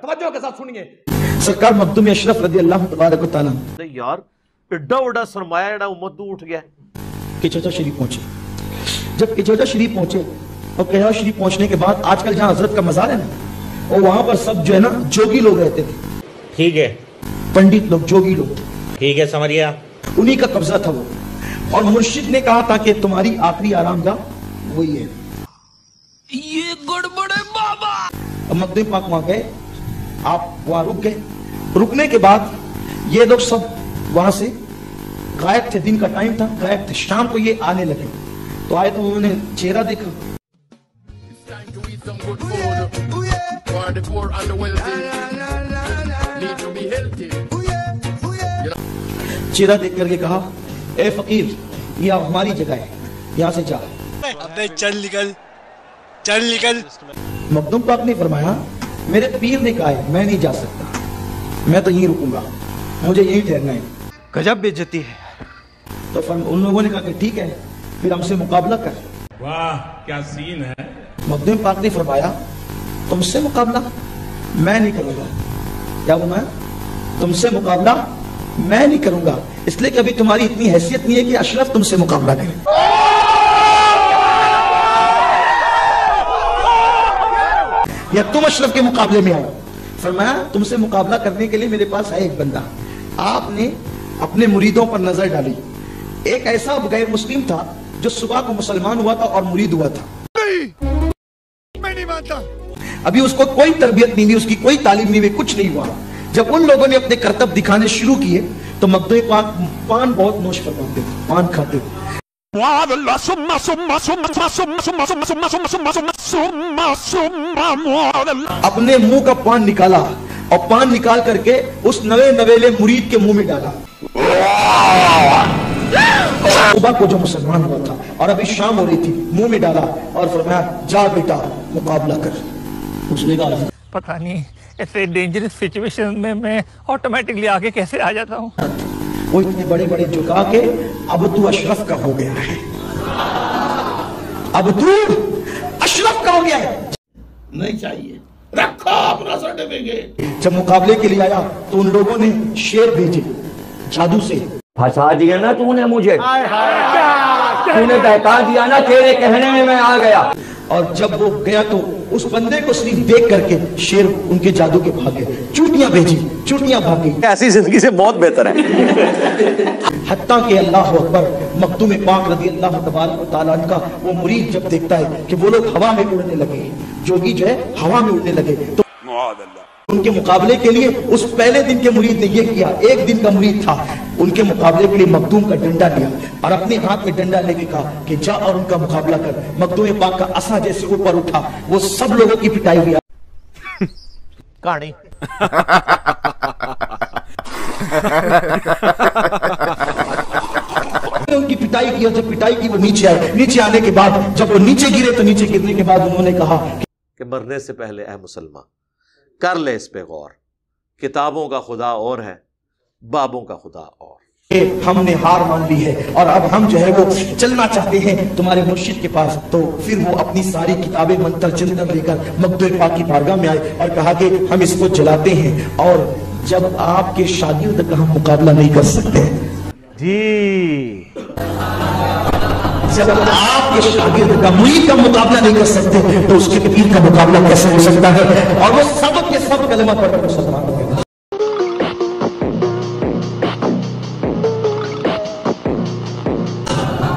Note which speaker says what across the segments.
Speaker 1: तवज्जो के साथ सुनिए।
Speaker 2: सरकार मखदूम अशरफ रज़ी अल्लाह तबारक व तआला
Speaker 3: यार एड्डा बड़ा सरमाया जेड़ा उम्मत नूं उठ गया।
Speaker 2: किचौजा शरीफ पहुंचे। जब किचौजा शरीफ पहुंचे और किचौजा शरीफ पहुंचने के बाद आजकल जहां हजरत का मज़ार है ना, और वहां पर सब जो है ना जोगी लोग रहते थे।
Speaker 4: ठीक है,
Speaker 2: पंडित लोग, जोगी लोग, ठीक
Speaker 4: है, समझ गया।
Speaker 2: उन्हीं का कब्जा था वो। और मुर्शिद ने कहा था कि तुम्हारी आखिरी आरामगाह वही है।
Speaker 1: ये गड़बड़ है बाबा।
Speaker 2: अब मखदूम पाक वहां गए, आप वहां रुक गए। रुकने के बाद ये लोग सब वहां से गायब थे। दिन का टाइम था, गायब थे। शाम को ये आने लगे तो आए तो उन्होंने चेहरा देखा। चेहरा देख करके कहा, ए फकीर, ये हमारी जगह है, यहाँ से जा।
Speaker 5: अबे चल निकल, चल निकल।
Speaker 2: मखदूम पाक ने फरमाया, मेरे पीर ने कहा है मैं नहीं जा सकता, मैं तो यहीं रुकूंगा, मुझे यहीं ठहरना है।
Speaker 1: गजब बेइज्जती है।
Speaker 2: तो उन लोगों ने कहा कि ठीक है, फिर हमसे मुकाबला कर।
Speaker 6: वाह क्या सीन है।
Speaker 2: मखदूम पाक ने फरमाया, तुमसे मुकाबला मैं नहीं करूंगा। क्या बोला? तुमसे मुकाबला मैं नहीं करूंगा, इसलिए कि अभी तुम्हारी इतनी हैसियत नहीं है कि अशरफ तुमसे मुकाबला करे। या तुम अशरफ के मुकाबले में आओ। फरमाया, तुमसे मुकाबला करने के लिए मेरे पास है एक बंदा। आपने अपने मुरीदों पर नजर डाली। एक ऐसा गैर मुस्लिम था जो सुबह को मुसलमान हुआ था और मुरीद हुआ था।
Speaker 5: मैं नहीं मानता।
Speaker 2: अभी उसको कोई तरबियत नहीं हुई, उसकी कोई तालीम नहीं हुई, कुछ नहीं हुआ। जब उन लोगों ने अपने करतब दिखाने शुरू किए तो मखदूम पाक पान बहुत नोश फरमाते थे, पान खाते थे। अपने मुंह का पान निकाला और पान निकाल करके उस नवे नवेले मुरीद के मुंह में डाला। सुबह को जो मुसलमान हुआ था और अभी शाम हो रही थी, मुंह में डाला और फरमाया, जा बेटा मुकाबला कर। उसने कहा,
Speaker 7: पता नहीं ऐसे डेंजरस सिचुएशन में मैं ऑटोमेटिकली आगे कैसे आ जाता हूँ।
Speaker 2: वो इतने बड़े बड़े झुका के, अब तू अशरफ का हो गया है, अब तू अशरफ का हो गया है, नहीं चाहिए, रखो अपना सर्टिफिकेट। जब मुकाबले के लिए आया तो उन लोगों ने शेर भेजे जादू से।
Speaker 8: फंसा दिया ना तूने मुझे, तूने बहका दिया ना, तेरे कहने में मैं आ गया।
Speaker 2: और जब वो गया तो उस बंदे को सिर्फ देख करके शेर उनके जादू के भागे। चूटियां भेजी, चूटियां भागी।
Speaker 8: ऐसी जिंदगी से बहुत बेहतर है।
Speaker 2: हत्ता के अल्लाह अकबर, मखदूम पाक रज़ी अल्लाह तबारक व तआला का वो मुरीद जब देखता है कि वो लोग हवा में उड़ने लगे, जोगी जो है हवा में उड़ने लगे, तो उनके मुकाबले के लिए उस पहले दिन के मुरीद ने ये किया। एक दिन का मुरीद था, उनके मुकाबले के लिए मखदूम का डंडा लिया और अपने हाथ में डंडा लेके कहा कि जा और उनका मुकाबला कर। मखदूम पाक का असा जैसे ऊपर उठा, वो सब लोगों की पिटाई हुई।
Speaker 3: कहानी
Speaker 2: उनकी पिटाई की, और जब पिटाई की वो नीचे आए। नीचे आने के बाद जब वो नीचे गिरे तो नीचे गिरने के बाद उन्होंने कहा
Speaker 3: कि मरने से पहले ऐ मुसलमान कर ले इस पे गौर, किताबों का खुदा और है, बाबों का खुदा और।
Speaker 2: हमने हार मान ली है और अब हम जो है वो चलना चाहते हैं तुम्हारे मुर्शिद के पास। तो फिर वो अपनी सारी किताबें मंत्र चिंतन लेकर मखदूम पाक की बारगाह में आए और कहा कि हम इसको जलाते हैं, और जब आपके शादियों तक हम मुकाबला नहीं कर सकते
Speaker 3: जी,
Speaker 2: जब आपके शागिर्द का मुरीद का मुकाबला नहीं कर सकते तो उसके पीर का मुकाबला कैसे हो सकता है। और वो सब के सब कलमा पढ़कर मुसलमान हो गए।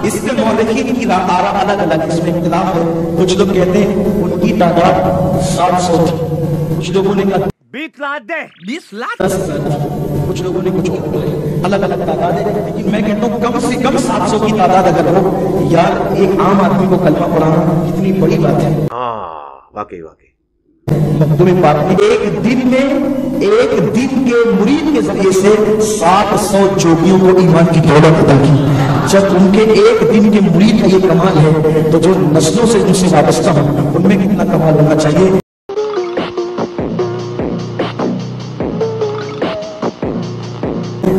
Speaker 2: इसमें मौलिकीन की आरा अलग अलग, इसमें इख्तिलाफ है। कुछ लोग कहते हैं उनकी तादाद 700 थी, कुछ लोगों ने कहा
Speaker 1: 20 लाख दे, 20 लाख,
Speaker 2: 10,000, कुछ लोगों ने कुछ अलग अलग तादाद है। लेकिन मैं कहता हूँ कम से कम 700 की तादाद अगर हो, यार एक आम आदमी को कलमा पढ़ाना कितनी बड़ी बात है।
Speaker 3: हाँ वाकई वाकई।
Speaker 2: मखदूम पाक ने एक दिन के मुरीद के जरिए से 700 जोगियों को ईमान की दौलत अता की। जब उनके एक दिन के मुरीद का ये कमाल है तो जो नस्लों से उनसे वाबस्ता हो उनमें कितना कमाल होना चाहिए।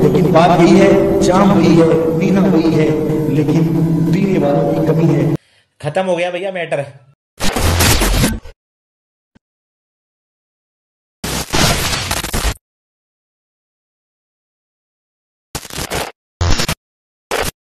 Speaker 2: लेकिन बात यही है, जाम हुई है, मीना हुई है, लेकिन पीने वालों की कमी है।
Speaker 4: खत्म हो गया भैया मैटर।